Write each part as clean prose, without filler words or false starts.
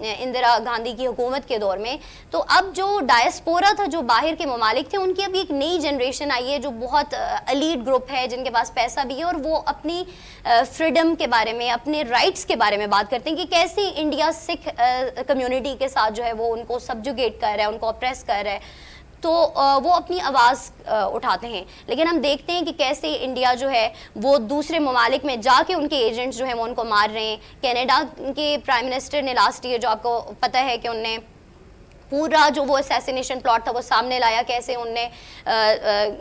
اندرا گاندھی کی حکومت کے دور میں. تو اب جو ڈائسپورا تھا, جو باہر کے ممالک تھے, ان کی ابھی ایک نئی جنریشن آئی ہے جو بہت ایلیٹ گروپ ہے, جن کے پاس پیسہ بھی ہے, اور وہ اپنی فریڈم کے بارے میں, اپنے رائٹس کے بارے میں بات کرتے ہیں کہ کیسے انڈیا سکھ کمیونٹی کے ساتھ جو ہے وہ ان کو سبجوگیٹ کر رہا ہے, ان کو اپریس کر رہا ہے. تو وہ اپنی آواز اٹھاتے ہیں. لیکن ہم دیکھتے ہیں کہ کیسے انڈیا جو ہے وہ دوسرے ممالک میں جا کے ان کے ایجنٹس جو ہیں وہ ان کو مار رہے ہیں. کینیڈا کے پرائم منسٹر نے لاسٹ ایئر, جو آپ کو پتہ ہے کہ ان نے پورا جو وہ اسیسینیشن پلاٹ تھا وہ سامنے لایا, کیسے ان نے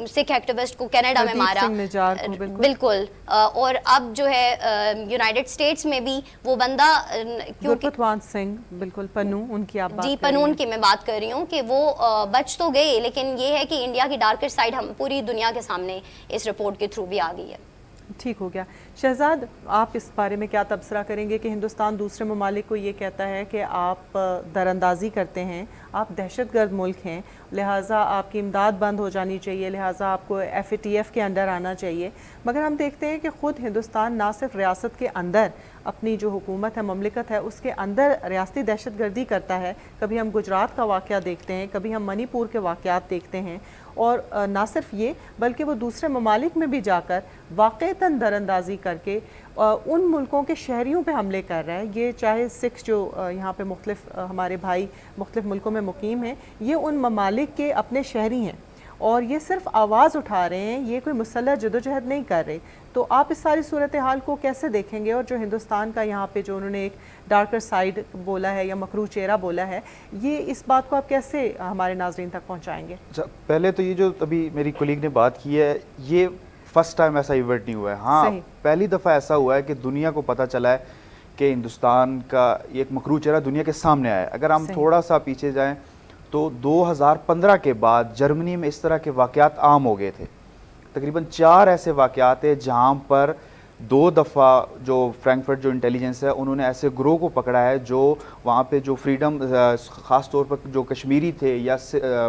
سکھ ایکٹیوسٹ کو کینیڈا میں مارا. بالکل. اور اب جو ہے یونائٹڈ اسٹیٹس میں بھی وہ بندہ, گرپتوان سنگھ, بالکل پنو, ان کی آپ جی پنون کی میں بات کر رہی ہوں, کہ وہ بچ تو گئے, لیکن یہ ہے کہ انڈیا کی ڈارکر سائڈ ہم پوری دنیا کے سامنے اس رپورٹ کے تھرو بھی آ گئی ہے. ٹھیک ہو گیا. شہزاد, آپ اس بارے میں کیا تبصرہ کریں گے کہ ہندوستان دوسرے ممالک کو یہ کہتا ہے کہ آپ دراندازی کرتے ہیں, آپ دہشت گرد ملک ہیں, لہٰذا آپ کی امداد بند ہو جانی چاہیے, لہٰذا آپ کو FATF کے انڈر آنا چاہیے, مگر ہم دیکھتے ہیں کہ خود ہندوستان نہ صرف ریاست کے اندر اپنی جو حکومت ہے, مملکت ہے, اس کے اندر ریاستی دہشت گردی کرتا ہے. کبھی ہم گجرات کا واقعہ دیکھتے ہیں, کبھی ہم منی پور کے واقعات دیکھتے ہیں, اور نہ صرف یہ بلکہ وہ دوسرے ممالک میں بھی جا کر واقعتاً دراندازی کر کے ان ملکوں کے شہریوں پہ حملے کر رہا ہے. یہ چاہے سکھ جو یہاں پہ مختلف ہمارے بھائی مختلف ملکوں میں مقیم ہیں, یہ ان ممالک کے اپنے شہری ہیں, اور یہ صرف آواز اٹھا رہے ہیں, یہ کوئی مسلح جدوجہد نہیں کر رہے. تو آپ اس ساری صورتحال کو کیسے دیکھیں گے, اور جو ہندوستان کا یہاں پہ جو انہوں نے ایک ڈارکر سائیڈ بولا ہے یا مکروہ چہرہ بولا ہے, یہ اس بات کو آپ کیسے ہمارے ناظرین تک پہنچائیں گے؟ پہلے تو یہ جو ابھی میری کولیگ نے بات کی ہے, یہ فرسٹ ٹائم ایسا ایونٹ نہیں ہوا ہے. ہاں, پہلی دفعہ ایسا ہوا ہے کہ دنیا کو پتہ چلا ہے کہ ہندوستان کا ایک مکروہ چہرہ دنیا کے سامنے آیا ہے. اگر ہم تھوڑا سا پیچھے جائیں تو 2015 کے بعد جرمنی میں اس طرح کے واقعات عام ہو گئے تھے. تقریباً 4 ایسے واقعات ہیں جہاں پر 2 دفعہ جو فرینکفرٹ جو انٹیلیجنس ہے انہوں نے ایسے گروہ کو پکڑا ہے جو وہاں پہ جو فریڈم, خاص طور پر جو کشمیری تھے یا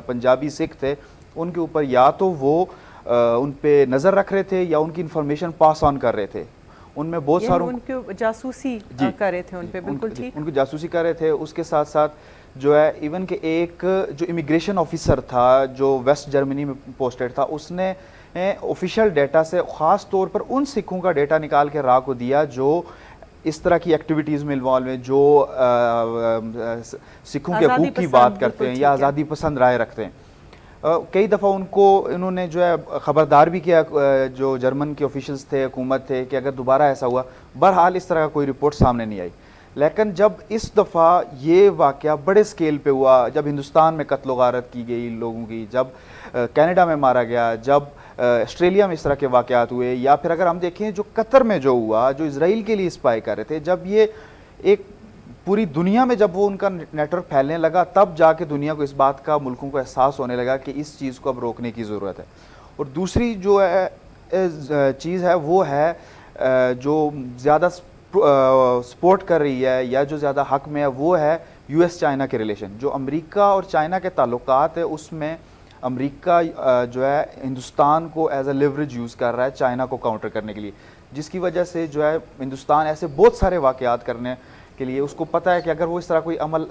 پنجابی سکھ تھے, ان کے اوپر یا تو وہ ان پہ نظر رکھ رہے تھے یا ان کی انفارمیشن پاس آن کر رہے تھے. ان میں بہت ساروں ان کی جاسوسی کر رہے تھے, ان پہ بالکل ٹھیک, ان کی جاسوسی کر رہے تھے. اس کے ساتھ ساتھ جو ہے ایون کہ ایک جو امیگریشن آفیسر تھا جو ویسٹ جرمنی میں پوسٹڈ تھا, اس نے آفیشیل ڈیٹا سے خاص طور پر ان سکھوں کا ڈیٹا نکال کے راہ کو دیا جو اس طرح کی ایکٹیویٹیز میں انوالو ہیں, جو سکھوں کے حقوق کی بات کرتے ہیں یا آزادی پسند رائے رکھتے ہیں. کئی دفعہ ان کو انہوں نے جو ہے خبردار بھی کیا, جو جرمن کے آفیشلز تھے, حکومت تھے, کہ اگر دوبارہ ایسا ہوا. بہرحال اس طرح کا کوئی رپورٹ سامنے نہیں آئی. لیکن جب اس دفعہ یہ واقعہ بڑے سکیل پہ ہوا, جب ہندوستان میں قتل و غارت کی گئی لوگوں کی, جب کینیڈا میں مارا گیا, جب آسٹریلیا میں اس طرح کے واقعات ہوئے, یا پھر اگر ہم دیکھیں جو قطر میں جو ہوا, جو اسرائیل کے لیے اسپائی کر رہے تھے, جب یہ ایک پوری دنیا میں جب وہ ان کا نیٹ ورک پھیلنے لگا, تب جا کے دنیا کو اس بات کا, ملکوں کو احساس ہونے لگا کہ اس چیز کو اب روکنے کی ضرورت ہے. اور دوسری جو ہے چیز ہے وہ ہے جو زیادہ سپورٹ کر رہی ہے یا جو زیادہ حق میں ہے, وہ ہے US چائنا کے ریلیشن. جو امریکہ اور چائنا کے تعلقات ہے, اس میں امریکہ جو ہے ہندوستان کو ایز اے لیوریج یوز کر رہا ہے چائنا کو کاؤنٹر کرنے کے لیے, جس کی وجہ سے جو ہے ہندوستان ایسے بہت سارے واقعات کرنے کے لیے, اس کو پتہ ہے کہ اگر وہ اس طرح کوئی عمل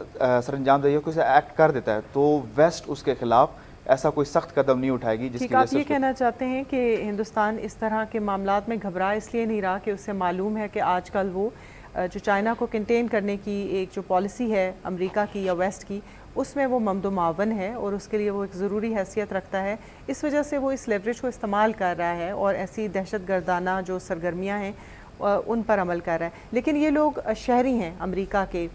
سر انجام دے, کوئی ایکٹ کر دیتا ہے, تو ویسٹ اس کے خلاف ایسا کوئی سخت قدم نہیں اٹھائے گی. جس کی وجہ سے آپ یہ کہنا چاہتے ہیں کہ ہندوستان اس طرح کے معاملات میں گھبرا اس لیے نہیں رہا کہ اسے معلوم ہے کہ آج کل وہ جو چائنا کو کنٹین کرنے کی ایک جو پالیسی ہے امریکہ کی یا ویسٹ کی, اس میں وہ ممد و معاون ہے اور اس کے لیے وہ ایک ضروری حیثیت رکھتا ہے. اس وجہ سے وہ اس لیوریج کو استعمال کر رہا ہے اور ایسی دہشت گردانہ جو سرگرمیاں ہیں ان پر عمل کر رہا ہے. لیکن یہ لوگ شہری ہیں امریکہ کے,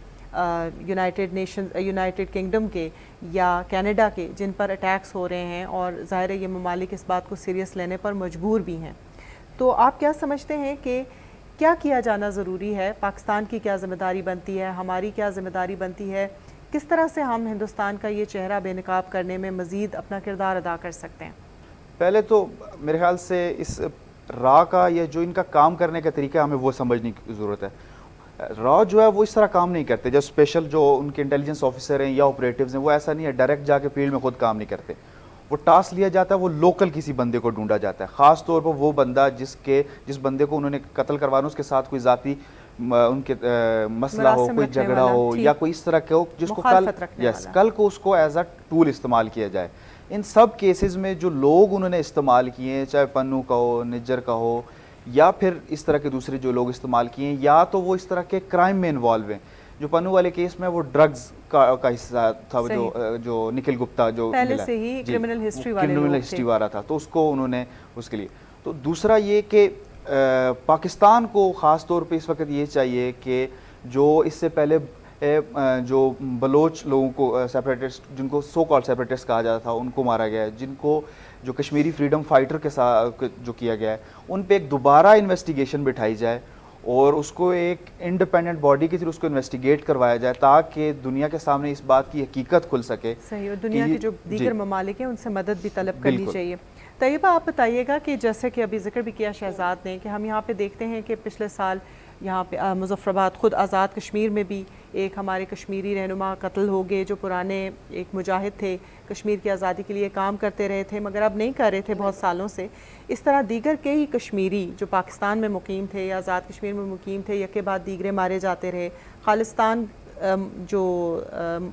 یونائٹڈ کنگڈم کے یا کینیڈا کے, جن پر اٹیکس ہو رہے ہیں, اور ظاہر ہے یہ ممالک اس بات کو سیریس لینے پر مجبور بھی ہیں. تو آپ کیا سمجھتے ہیں کہ کیا کیا جانا ضروری ہے؟ پاکستان کی کیا ذمہ داری بنتی ہے, ہماری کیا ذمہ داری بنتی ہے, کس طرح سے ہم ہندوستان کا یہ چہرہ بے نقاب کرنے میں مزید اپنا کردار ادا کر سکتے ہیں؟ پہلے تو میرے خیال سے اس را کا یا جو ان کا کام کرنے کا طریقہ ہمیں وہ سمجھنے کی ضرورت ہے. را جو ہے وہ اس طرح کام نہیں کرتے, جو اسپیشل جو ان کے انٹیلیجنس آفیسر ہیں یا آپریٹیوز ہیں, وہ ایسا نہیں ہے ڈائریکٹ جا کے فیلڈ میں خود کام نہیں کرتے. وہ ٹاسک لیا جاتا ہے, وہ لوکل کسی بندے کو ڈھونڈا جاتا ہے, خاص طور پر وہ بندہ جس بندے کو انہوں نے قتل کروانا, اس کے ساتھ کوئی ذاتی ان کے مسئلہ ہو, کوئی جھگڑا ہو یا کوئی اس طرح کے ہو جس کو کل کو اس کو ایز اے ٹول استعمال کیا جائے. ان سب کیسز میں جو لوگ انہوں نے استعمال کیے ہیں, چاہے پنو کا ہو, نجر کا ہو, یا پھر اس طرح کے دوسرے جو لوگ استعمال کیے ہیں, یا تو وہ اس طرح کے کرائم میں انوالو ہیں. جو پنو والے کیس میں وہ ڈرگز کا حصہ تھا, جو نکھل گپتا جو پہلے سے ہی کرمنل ہسٹری والا تھا, تو اس کو انہوں نے اس کے لیے. تو دوسرا یہ کہ پاکستان کو خاص طور پہ اس وقت یہ چاہیے کہ جو اس سے پہلے جو بلوچ لوگوں کو سیپریٹسٹ, جن کو سو کال سیپریٹسٹ کہا جاتا تھا, ان کو مارا گیا ہے, جن کو جو کشمیری فریڈم فائٹر کے ساتھ جو کیا گیا ہے, ان پہ ایک دوبارہ انویسٹیگیشن بٹھائی جائے اور اس کو ایک انڈیپینڈنٹ باڈی کے تھرو اس کو انویسٹیگیٹ کروایا جائے تاکہ دنیا کے سامنے اس بات کی حقیقت کھل سکے. صحیح, اور دنیا کے جو دیگر ممالک ہیں ان سے مدد بھی طلب کرنی چاہیے. طیبہ, آپ بتائیے گا کہ جیسے کہ ابھی ذکر بھی کیا شہزاد نے کہ ہم یہاں پہ دیکھتے ہیں کہ پچھلے سال یہاں پہ مظفر آباد خود آزاد کشمیر میں بھی ایک ہمارے کشمیری رہنما قتل ہو گئے, جو پرانے ایک مجاہد تھے, کشمیر کی آزادی کے لیے کام کرتے رہے تھے مگر اب نہیں کر رہے تھے بہت سالوں سے. اس طرح دیگر کئی کشمیری جو پاکستان میں مقیم تھے یا آزاد کشمیر میں مقیم تھے, یکے بعد دیگرے مارے جاتے رہے. خالصتان جو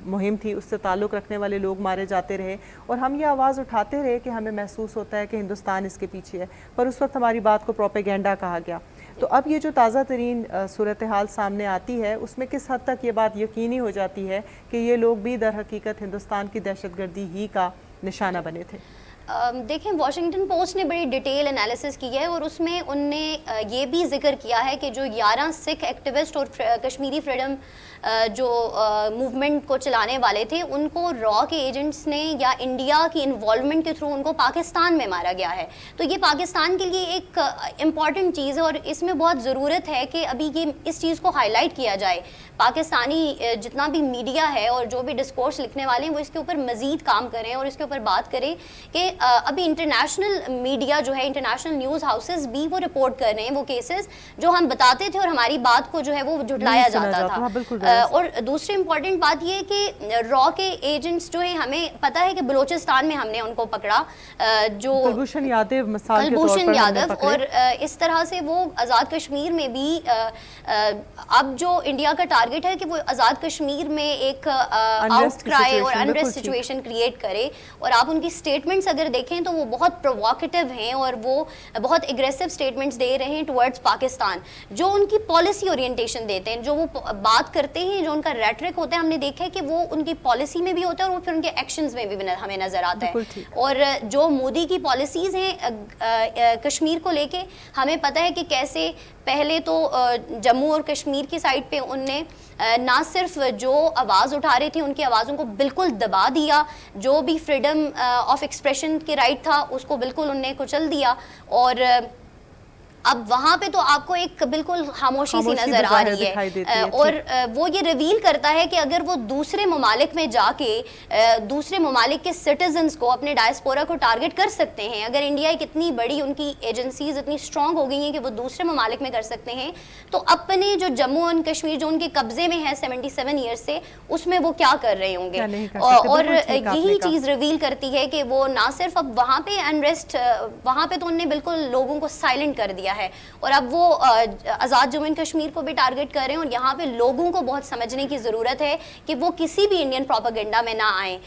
مہم تھی اس سے تعلق رکھنے والے لوگ مارے جاتے رہے, اور ہم یہ آواز اٹھاتے رہے کہ ہمیں محسوس ہوتا ہے کہ ہندوستان اس کے پیچھے ہے, پر اس وقت ہماری بات کو پروپیگنڈا کہا گیا. تو اب یہ جو تازہ ترین صورتحال سامنے آتی ہے اس میں کس حد تک یہ بات یقینی ہو جاتی ہے کہ یہ لوگ بھی در حقیقت ہندوستان کی دہشت گردی ہی کا نشانہ بنے تھے؟ دیکھیں, واشنگٹن پوسٹ نے بڑی ڈیٹیل انالیسس کی ہے اور اس میں ان نے یہ بھی ذکر کیا ہے کہ جو 11 سکھ ایکٹیوسٹ اور کشمیری فریڈم جو موومنٹ کو چلانے والے تھے, ان کو را کے ایجنٹس نے یا انڈیا کی انوالومنٹ کے تھرو ان کو پاکستان میں مارا گیا ہے. تو یہ پاکستان کے لیے ایک امپورٹنٹ چیز ہے اور اس میں بہت ضرورت ہے کہ ابھی یہ اس چیز کو ہائی لائٹ کیا جائے. پاکستانی جتنا بھی میڈیا ہے اور جو بھی ڈسکورس لکھنے والے ہیں وہ اس کے اوپر مزید کام کریں اور اس کے اوپر بات کریں کہ ابھی انٹرنیشنل میڈیا جو ہے, انٹرنیشنل نیوز ہاؤسز بھی وہ رپورٹ کر رہے ہیں وہ کیسز جو ہم بتاتے تھے اور ہماری بات کو جو ہے وہ جھٹلایا جاتا تھا. اور دوسری امپورٹنٹ بات یہ کہ را کے ایجنٹس جو ہیں, ہمیں پتہ ہے کہ بلوچستان میں ہم نے ان کو پکڑا, جو کلبھوشن یادو, اور اس طرح سے وہ آزاد کشمیر میں بھی اب جو انڈیا کا ٹارگٹ ہے کہ وہ آزاد کشمیر میں ایک آؤٹ کرائے اور انریسٹ سچویشن کریٹ کرے. اور آپ ان کی سٹیٹمنٹس اگر دیکھیں تو وہ بہت پرووکیٹو ہیں اور وہ بہت اگریسو سٹیٹمنٹس دے رہے ہیں ٹورڈز پاکستان. جو ان کی پالیسی اورینٹیشن دیتے ہیں, جو وہ بات کرتے ہیں, جو ان کا ریٹرک ہوتا ہے, ہم نے دیکھا ہے کہ وہ ان کی پالیسی میں بھی ہوتا ہے اور وہ پھر ان کے ایکشنز میں بھی ہمیں نظر آتا ہے. اور جو مودی کی پالیسیز ہیں کشمیر کو لے کے, ہمیں پتہ ہے کہ کیسے پہلے تو جموں اور کشمیر کی سائڈ پہ ان نے نہ صرف جو آواز اٹھا رہے تھے ان کی آوازوں کو بالکل دبا دیا, جو بھی فریڈم آف ایکسپریشن کے رائٹ تھا اس کو بالکل ان نے کچل دیا. اور اب وہاں پہ تو آپ کو ایک بالکل خاموشی سی نظر آ رہی ہے, اور وہ یہ ریویل کرتا ہے کہ اگر وہ دوسرے ممالک میں جا کے دوسرے ممالک کے سٹیزنز کو, اپنے ڈائسپورا کو ٹارگٹ کر سکتے ہیں, اگر انڈیا ایک اتنی بڑی, ان کی ایجنسیز اتنی اسٹرانگ ہو گئی ہیں کہ وہ دوسرے ممالک میں کر سکتے ہیں, تو اپنے جو جموں اینڈ کشمیر جو ان کے قبضے میں ہے 77 ایئرس سے, اس میں وہ کیا کر رہے ہوں گے. اور یہی چیز ریویل کرتی ہے کہ وہ نہ صرف اب وہاں پہ انریسٹ, وہاں پہ تو ان نے بالکل لوگوں کو سائلنٹ کر دیا ہے, اور اب وہ آزاد جموں اینڈ کشمیر کو بھی ٹارگٹ کر رہے ہیں. اور یہاں پہ لوگوں کو بہت سمجھنے کی ضرورت ہے کہ وہ کسی بھی انڈین پروپیگنڈا میں نہ آئیں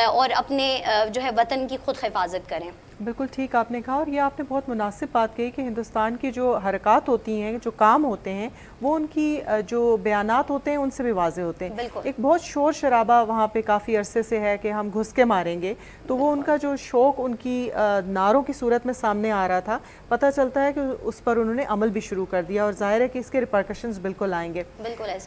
اور اپنے جو ہے وطن کی خود حفاظت کریں. بالکل ٹھیک آپ نے کہا, اور یہ آپ نے بہت مناسب بات کہی کہ ہندوستان کی جو حرکات ہوتی ہیں, جو کام ہوتے ہیں, وہ ان کی جو بیانات ہوتے ہیں ان سے بھی واضح ہوتے ہیں. ایک بہت شور شرابہ وہاں پہ کافی عرصے سے ہے کہ ہم گھس کے ماریں گے, تو وہ ان کا جو شوق ان کی نعروں کی صورت میں سامنے آ رہا تھا, پتہ چلتا ہے کہ اس پر انہوں نے عمل بھی شروع کر دیا, اور ظاہر ہے کہ اس کے ریپرکشنز بالکل آئیں گے.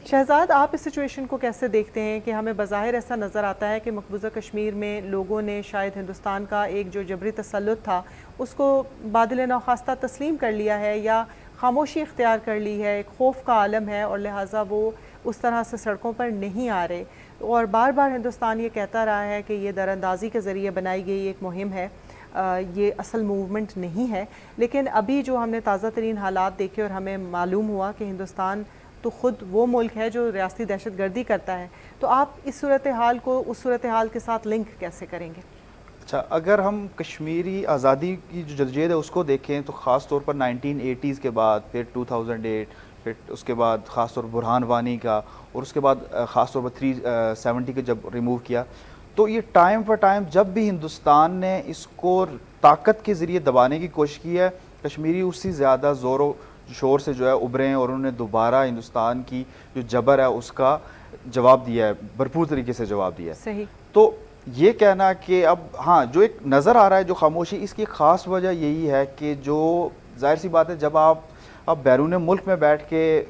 شہزاد, آپ اس سچویشن کو کیسے دیکھتے ہیں کہ ہمیں بظاہر ایسا نظر آتا ہے کہ مقبوضہ کشمیر میں لوگوں نے شاید ہندوستان کا ایک جو جبری تسلط تھا اس کو بادل ناخواستہ تسلیم کر لیا ہے یا خاموشی اختیار کر لی ہے, ایک خوف کا عالم ہے, اور لہٰذا وہ اس طرح سے سڑکوں پر نہیں آ رہے, اور بار بار ہندوستان یہ کہتا رہا ہے کہ یہ دراندازی کے ذریعے بنائی گئی ایک مہم ہے, یہ اصل موومنٹ نہیں ہے. لیکن ابھی جو ہم نے تازہ ترین حالات دیکھے اور ہمیں معلوم ہوا کہ ہندوستان تو خود وہ ملک ہے جو ریاستی دہشت گردی کرتا ہے, تو آپ اس صورتحال کو اس صورتحال کے ساتھ لنک کیسے کریں گے؟ اچھا, اگر ہم کشمیری آزادی کی جو جدوجہد ہے اس کو دیکھیں تو خاص طور پر 1980s کے بعد, پھر 2008, پھر اس کے بعد خاص طور پر برہان وانی کا، اور اس کے بعد خاص طور پر 370 کے جب ریموو کیا. تو یہ ٹائم پر ٹائم جب بھی ہندوستان نے اس کو طاقت کے ذریعے دبانے کی کوشش کی ہے، کشمیری اسی زیادہ زور و شور سے جو ہے ابھرے ہیں، اور انہوں نے دوبارہ ہندوستان کی جو جبر ہے اس کا جواب دیا ہے، بھرپور طریقے سے جواب دیا ہے. صحیح. تو یہ کہنا کہ اب ہاں جو ایک نظر آ رہا ہے جو خاموشی، اس کی خاص وجہ یہی ہے کہ جو ظاہر سی بات ہے جب آپ بیرون ملک میں بیٹھ کے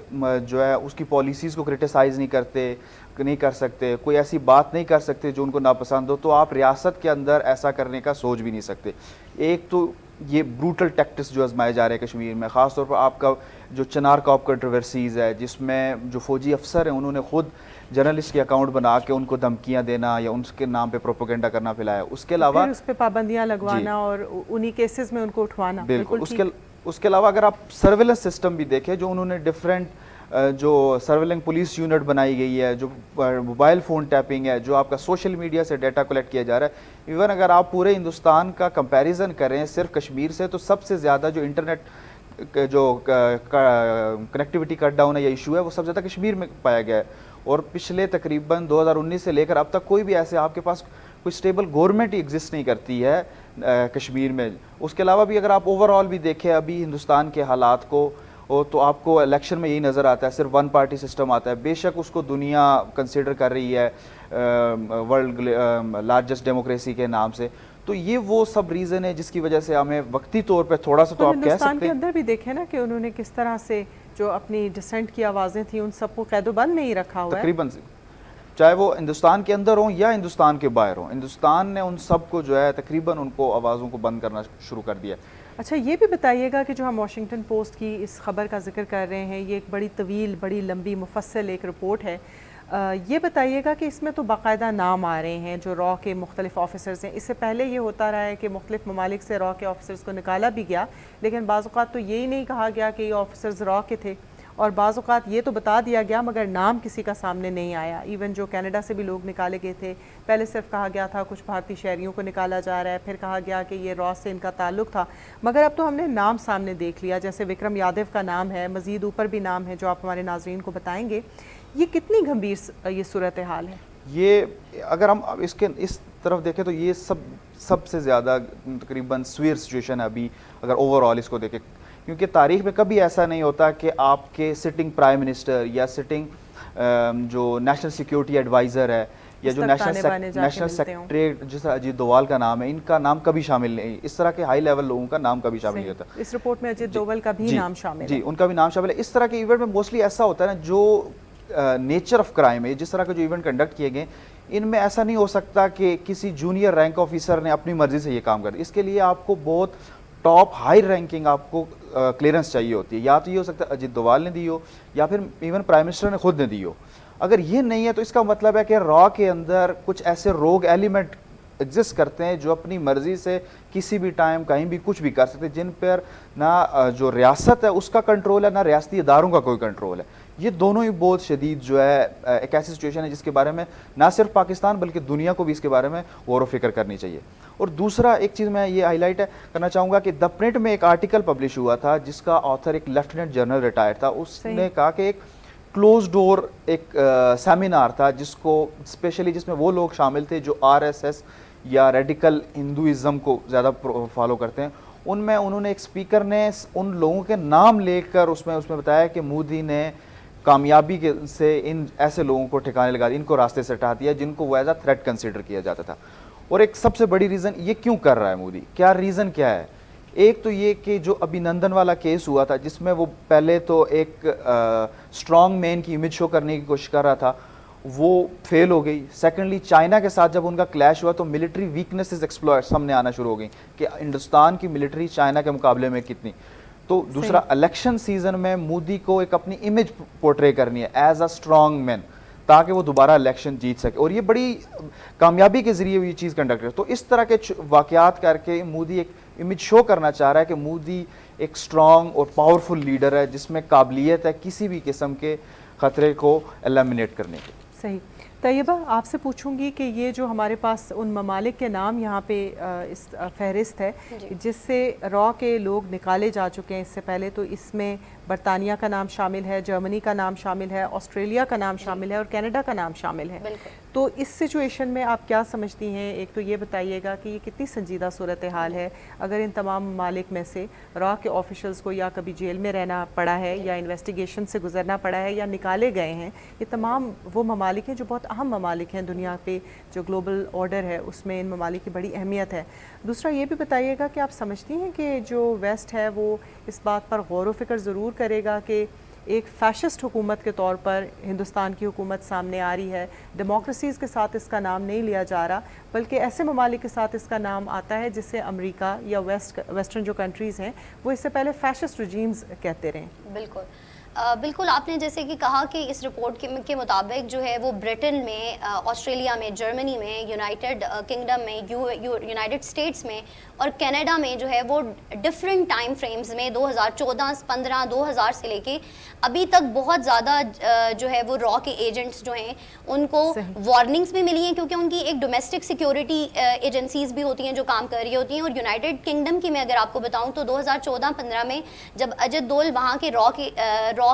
جو ہے اس کی پالیسیز کو کرٹیسائز نہیں کر سکتے، کوئی ایسی بات نہیں کر سکتے جو ان کو ناپسند ہو، تو آپ ریاست کے اندر ایسا کرنے کا سوچ بھی نہیں سکتے. ایک تو یہ بروٹل ٹیکٹس جو آزمائے جا رہے ہیں کشمیر میں، خاص طور پر آپ کا جو چنار کاپ کنٹروورسیز ہے، جس میں جو فوجی افسر ہیں انہوں نے خود جرنلسٹ کے اکاؤنٹ بنا کے ان کو دھمکیاں دینا یا ان کے نام پہ پروپیگنڈا کرنا پھیلایا. اس کے علاوہ اس پہ پابندیاں لگوانا اور انہی کیسز میں ان کو اٹھوانا. بالکل. اس کے علاوہ اگر آپ سرویلنس سسٹم بھی دیکھیں، جو انہوں نے ڈفرینٹ جو سرویلنگ پولیس یونٹ بنائی گئی ہے، جو موبائل فون ٹیپنگ ہے، جو آپ کا سوشل میڈیا سے ڈیٹا کلیکٹ کیا جا رہا ہے، ایون اگر آپ پورے ہندوستان کا کمپیریزن کریں صرف کشمیر سے، تو سب سے زیادہ جو انٹرنیٹ جو کنیکٹیوٹی کٹ ڈاؤن ہے یا ایشو ہے وہ سب سے زیادہ کشمیر میں پایا گیا ہے. اور پچھلے تقریباً 2019 سے لے کر اب تک کوئی بھی ایسے آپ کے پاس کوئی اسٹیبل گورنمنٹ ہی ایگزسٹ نہیں کرتی ہے کشمیر میں. اس کے علاوہ بھی اگر آپ اوور آل بھی دیکھیں ابھی ہندوستان کے حالات کو، تو آپ کو الیکشن میں یہی نظر آتا ہے، صرف ون پارٹی سسٹم آتا ہے. بے شک اس کو دنیا کنسیڈر کر رہی ہے ورلڈ لارجسٹ ڈیموکریسی کے نام سے. تو یہ وہ سب ریزن ہے جس کی وجہ سے ہمیں وقتی طور پہ تھوڑا سا تو آپ کہہ سکتے ہیں. ہندوستان کے اندر بھی دیکھیں نا کہ انہوں نے کس طرح سے جو اپنی ڈسینٹ کی آوازیں تھیں ان سب کو قید و بند میں ہی رکھا ہوا ہے. تقریباً چاہے وہ ہندوستان کے اندر ہوں یا ہندوستان کے باہر ہوں، ہندوستان نے ان سب کو جو ہے تقریباً ان کو آوازوں کو بند کرنا شروع کر دیا. اچھا یہ بھی بتائیے گا کہ جو ہم واشنگٹن پوسٹ کی اس خبر کا ذکر کر رہے ہیں، یہ ایک بڑی طویل، بڑی لمبی مفصل ایک رپورٹ ہے. یہ بتائیے گا کہ اس میں تو باقاعدہ نام آ رہے ہیں جو را کے مختلف آفیسرز ہیں. اس سے پہلے یہ ہوتا رہا ہے کہ مختلف ممالک سے را کے آفیسرز کو نکالا بھی گیا، لیکن بعض اوقات تو یہی نہیں کہا گیا کہ یہ آفیسرز را کے تھے، اور بعض اوقات یہ تو بتا دیا گیا مگر نام کسی کا سامنے نہیں آیا. ایون جو کینیڈا سے بھی لوگ نکالے گئے تھے، پہلے صرف کہا گیا تھا کچھ بھارتی شہریوں کو نکالا جا رہا ہے، پھر کہا گیا کہ یہ را سے ان کا تعلق تھا، مگر اب تو ہم نے نام سامنے دیکھ لیا. جیسے وکرم یادو کا نام ہے، مزید اوپر بھی نام ہے جو آپ ہمارے ناظرین کو بتائیں گے. یہ کتنی گھمبیر یہ صورتحال ہے؟ یہ اگر ہم اس طرف دیکھیں تو یہ سب سے زیادہ تقریباً سویر سچویشن ہے ابھی اگر اوور آل اس کو دیکھیں، کیونکہ تاریخ میں کبھی ایسا نہیں ہوتا کہ آپ کے سٹنگ پرائم منسٹر یا سٹنگ جو نیشنل سیکیورٹی ایڈوائزر ہے یا جو نیشنل سیکریٹری جیسا اجیت دووال کا نام ہے، ان کا نام کبھی شامل نہیں، اس طرح کے ہائی لیول لوگوں کا نام کبھی شامل نہیں ہوتا. اس رپورٹ میں اجیت دووال کا بھی نام شامل ہے. جی ان کا بھی نام شامل ہے. اس طرح کے ایونٹ میں موسٹلی ایسا ہوتا ہے نا، جو نیچر آف کرائم ہے، جس طرح کے جو ایونٹ کنڈکٹ کیے گئے ان میں ایسا نہیں ہو سکتا کہ کسی جونیئر رینک آفیسر نے اپنی مرضی سے یہ کام کر دیا. اس کے لیے آپ کو بہت ٹاپ ہائی رینکنگ آپ کو کلیئرنس چاہیے ہوتی ہے. یا تو یہ ہو سکتا ہے اجیت دووال نے دی ہو یا پھر ایون پرائم منسٹر نے خود نے دی ہو. اگر یہ نہیں ہے تو اس کا مطلب ہے کہ را کے اندر کچھ ایسے روگ ایلیمنٹ ایگزسٹ کرتے ہیں جو اپنی مرضی سے کسی بھی ٹائم کہیں بھی کچھ بھی کر سکتے ہیں، جن پر نہ جو ریاست ہے اس کا کنٹرول ہے، نہ ریاستی اداروں کا کوئی کنٹرول ہے. یہ دونوں ہی بہت شدید جو ہے ایک ایسی سچویشن ہے جس کے بارے میں نہ صرف پاکستان بلکہ دنیا کو بھی اس کے بارے میں غور و فکر کرنی چاہیے. اور دوسرا ایک چیز میں یہ ہائی لائٹ کرنا چاہوں گا کہ دا پرنٹ میں ایک آرٹیکل پبلش ہوا تھا جس کا آتھر ایک لیفٹیننٹ جنرل ریٹائر تھا. اس نے کہا کہ ایک کلوز ڈور ایک سیمینار تھا جس کو اسپیشلی جس میں وہ لوگ شامل تھے جو RSS یا ریڈیکل ہندوازم کو زیادہ فالو کرتے ہیں. ان میں انہوں نے ایک اسپیکر نے ان لوگوں کے نام لے کر اس میں بتایا کہ مودی نے کامیابی سے ان ایسے لوگوں کو ٹھکانے لگا دیا، ان کو راستے سے ہٹا دیا جن کو وہ ایز اے تھریٹ کنسیڈر کیا جاتا تھا. اور ایک سب سے بڑی ریزن یہ کیوں کر رہا ہے مودی، کیا ریزن کیا ہے؟ ایک تو یہ کہ جو ابھی نندن والا کیس ہوا تھا جس میں وہ پہلے تو ایک اسٹرانگ مین کی امیج شو کرنے کی کوشش کر رہا تھا، وہ فیل ہو گئی. سیکنڈلی چائنا کے ساتھ جب ان کا کلیش ہوا تو ملٹری ویکنیسز ایکسپلور سامنے آنا شروع ہو گئی کہ ہندوستان کی ملٹری چائنا کے مقابلے میں کتنی. تو دوسرا الیکشن سیزن میں مودی کو ایک اپنی امیج پورٹرے کرنی ہے ایز اے اسٹرانگ مین تاکہ وہ دوبارہ الیکشن جیت سکے، اور یہ بڑی کامیابی کے ذریعے یہ چیز کنڈکٹ کرے. تو اس طرح کے واقعات کر کے مودی ایک امیج شو کرنا چاہ رہا ہے کہ مودی ایک اسٹرانگ اور پاورفل لیڈر ہے جس میں قابلیت ہے کسی بھی قسم کے خطرے کو ایلیمنیٹ کرنے کی. صحیح. طیبہ آپ سے پوچھوں گی کہ یہ جو ہمارے پاس ان ممالک کے نام یہاں پہ اس فہرست ہے جس سے را کے لوگ نکالے جا چکے ہیں اس سے پہلے، تو اس میں برطانیہ کا نام شامل ہے، جرمنی کا نام شامل ہے، آسٹریلیا کا نام شامل ہے اور کینیڈا کا نام شامل ہے. تو اس سچویشن میں آپ کیا سمجھتی ہیں؟ ایک تو یہ بتائیے گا کہ یہ کتنی سنجیدہ صورتحال ہے اگر ان تمام ممالک میں سے را کے آفیشلز کو یا کبھی جیل میں رہنا پڑا ہے یا انویسٹیگیشن سے گزرنا پڑا ہے یا نکالے گئے ہیں. یہ تمام وہ ممالک ہیں جو بہت اہم ممالک ہیں دنیا پہ، جو گلوبل آرڈر ہے اس میں ان ممالک کی بڑی اہمیت ہے. دوسرا یہ بھی بتائیے گا کہ آپ سمجھتی ہیں کہ جو ویسٹ ہے وہ اس بات پر غور و فکر ضرور کرے گا کہ ایک فیشسٹ حکومت کے طور پر ہندوستان کی حکومت سامنے آ رہی ہے، ڈیموکریسیز کے ساتھ اس کا نام نہیں لیا جا رہا بلکہ ایسے ممالک کے ساتھ اس کا نام آتا ہے جسے امریکہ یا ویسٹرن جو کنٹریز ہیں وہ اس سے پہلے فیشسٹ رجیمز کہتے رہے. بالکل آپ نے جیسے کہ کہا کہ اس رپورٹ کے مطابق جو ہے وہ برٹن میں، آسٹریلیا میں، جرمنی میں، یونائٹڈ کنگڈم میں، یونائٹڈ اسٹیٹس میں اور کینیڈا میں جو ہے وہ ڈفرینٹ ٹائم فریمز میں 2014، 15، 2000 سے لے کے ابھی تک بہت زیادہ جو ہے وہ را کے ایجنٹس جو ہیں ان کو وارننگز بھی ملی ہیں کیونکہ ان کی ایک ڈومیسٹک سیکیورٹی ایجنسیز بھی ہوتی ہیں جو کام کر رہی ہوتی ہیں. اور یونائٹڈ کنگڈم کی میں اگر آپ کو بتاؤں تو 2014-15 میں جب اجت دول وہاں کے را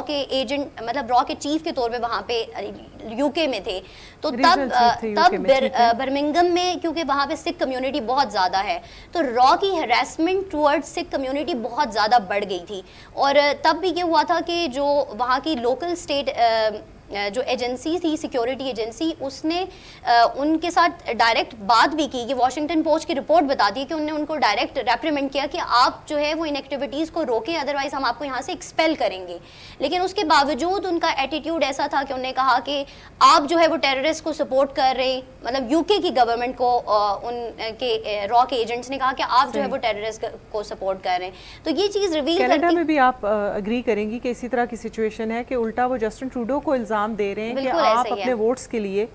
کے ایجنٹ مطلب را کے چیف کے طور پہ وہاں پہ یو کے میں تھے تو تب برمنگم میں کیونکہ وہاں پہ سکھ کمیونٹی بہت زیادہ ہے تو را کی ہراسمنٹ ٹورڈ سکھ کمیونٹی بہت زیادہ بڑھ گئی تھی. اور تب بھی یہ ہوا تھا کہ جو وہاں کی لوکل اسٹیٹ جو ایجنسی تھی، سیکیورٹی ایجنسی، اس نے ان کے ساتھ ڈائریکٹ بات بھی کی کہ واشنگٹن پوسٹ کی رپورٹ بتاتی ہے کہ انہوں نے ان کو ڈائریکٹ ریپریمنڈ کیا کہ آپ جو ہے وہ ان ایکٹیویٹیز کو روکیں ادروائز ہم آپ کو یہاں سے ایکسپیل کریں گے. لیکن اس کے باوجود ان کا ایٹیٹیوڈ ایسا تھا کہ انہوں نے کہا کہ آپ جو ہے وہ ٹیررسٹ کو سپورٹ کر رہے ہیں، مطلب یو کے کی گورنمنٹ کو ان کے را کے ایجنٹس نے کہا کہ آپ جو ہے وہ ٹیررسٹ کو سپورٹ کر رہے ہیں. تو یہ چیز ریویل کینیڈا میں بھی آپ اگری کریں گی کہ اسی طرح کی سچویشن ہے کہ الٹا وہ جسٹن ٹروڈو کو الزام دے رہے ہیں کہ آپ اپنے ووٹس کے لیے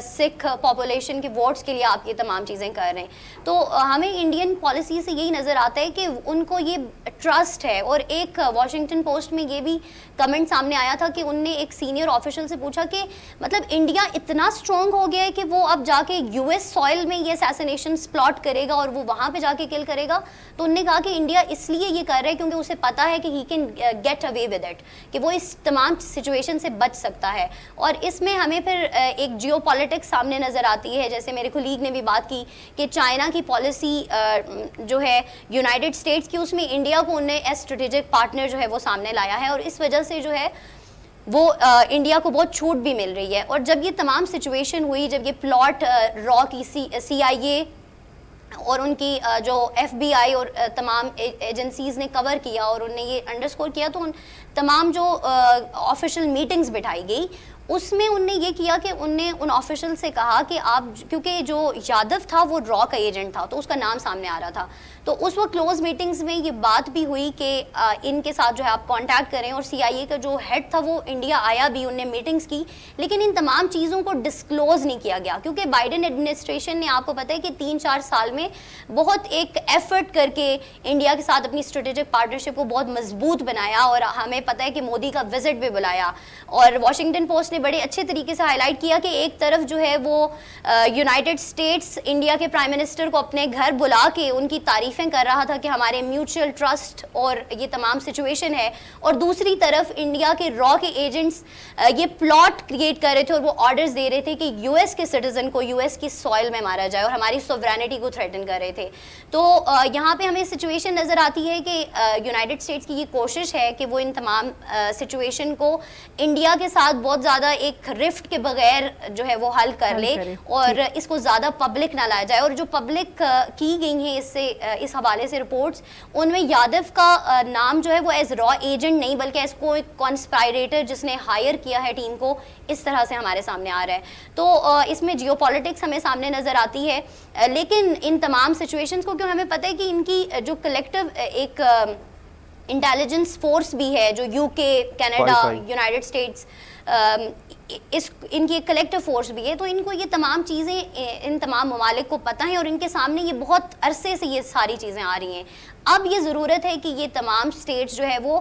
سکھ پاپولیشن کے ووٹس کے لیے آپ یہ تمام چیزیں کر رہے ہیں. تو ہمیں انڈین پالیسی سے یہی نظر آتا ہے کہ ان کو یہ ٹرسٹ ہے. اور ایک واشنگٹن پوسٹ میں یہ بھی کمنٹ سامنے آیا تھا کہ ان نے ایک سینئر آفیشل سے پوچھا کہ مطلب انڈیا اتنا اسٹرانگ ہو گیا ہے کہ وہ اب جا کے یو ایس سوئل میں یہ اسیسینیشنز پلاٹ کرے گا اور وہ وہاں پہ جا کے کل کرے گا. تو انہوں نے کہا کہ انڈیا اس لیے یہ کر رہا ہے کیونکہ اسے پتا ہے کہ he can get away with it, کہ وہ اس تمام سچویشن سے بچ سکتا ہے. اور اس میں ہمیں پھر ایک جیو پالیٹکس سامنے نظر آتی ہے، جیسے میرے کولیگ نے بھی بات کی کہ چائنا کی پالیسی جو ہے یونائٹڈ اسٹیٹس کی، اس میں انڈیا کو انہیں ایز اسٹریٹجک پارٹنر جو ہے وہ سامنے لایا ہے اور اس وجہ سے جو ہے وہ انڈیا کو بہت چھوٹ بھی مل رہی ہے. اور جب یہ تمام سچویشن ہوئی، جب یہ پلاٹ را کی سی آئی اے اور ان کی جو ایف بی آئی اور تمام ایجنسیز نے کور کیا اور انہوں نے یہ انڈرسکور کیا تو ان تمام جو آفیشیل میٹنگز بٹھائی گئی اس میں ان نے یہ کیا کہ ان نے ان آفیشل سے کہا کہ آپ، کیونکہ جو یادو تھا وہ را کا ایجنٹ تھا تو اس کا نام سامنے آ رہا تھا، تو اس وقت کلوز میٹنگز میں یہ بات بھی ہوئی کہ ان کے ساتھ جو ہے آپ کانٹیکٹ کریں. اور سی آئی اے کا جو ہیڈ تھا وہ انڈیا آیا بھی، ان نے میٹنگز کی، لیکن ان تمام چیزوں کو ڈسکلوز نہیں کیا گیا کیونکہ بائیڈن ایڈمنسٹریشن نے آپ کو پتہ ہے کہ 3-4 سال میں بہت ایک ایفرٹ کر کے انڈیا کے ساتھ اپنی اسٹریٹجک پارٹنرشپ کو بہت مضبوط بنایا. اور ہمیں پتہ ہے کہ مودی کا وزٹ بھی بلایا اور واشنگٹن پوسٹ نے بڑے اچھے طریقے سے ہائی لائٹ کیا کہ ایک طرف جو ہے وہ یونائٹڈ اسٹیٹس انڈیا کے پرائم منسٹر کو اپنے گھر بلا کے ان کی تعریفیں کر رہا تھا کہ ہمارے میوچل ٹرسٹ اور یہ تمام سچویشن ہے، اور دوسری طرف انڈیا کے را کے ایجنٹس یہ پلاٹ کریٹ کر رہے تھے اور وہ آرڈرز دے رہے تھے کہ یو ایس کے سٹیزن کو یو ایس کی سوئل میں مارا جائے اور ہماری سوورینٹی کو تھریٹن کر رہے تھے. تو یہاں پہ ہمیں سچویشن نظر آتی ہے کہ یونائٹڈ اسٹیٹس کی یہ کوشش ہے کہ وہ ان تمام سچویشن کو انڈیا کے ساتھ بہت زیادہ ایک رفٹ کے بغیر جو ہے وہ حل کر لے اور اس کو زیادہ پبلک نہ لایا جائے. اور جو پبلک کی گئی ہیں اس حوالے سے رپورٹس، ان میں یادو کا نام جو ہے وہ ایز را ایجنٹ نہیں بلکہ ایز کو ایک کانسپائریٹر جس نے ہائر کیا ہے ٹیم کو، اس طرح سے ہمارے سامنے آ رہا ہے. تو اس میں جیو پالیٹکس ہمیں سامنے نظر آتی ہے. لیکن ان تمام سچویشنز کو کیوں ہمیں پتہ ہے کہ ان کی جو کلیکٹیو ایک انٹیلیجنس فورس بھی ہے جو یو کے، کینیڈا، یونائٹڈ اسٹیٹس، ان کی ایک کلیکٹیو فورس بھی ہے. تو ان کو یہ تمام چیزیں ان تمام ممالک کو پتہ ہیں اور ان کے سامنے یہ بہت عرصے سے یہ ساری چیزیں آ رہی ہیں. اب یہ ضرورت ہے کہ یہ تمام اسٹیٹس جو ہے وہ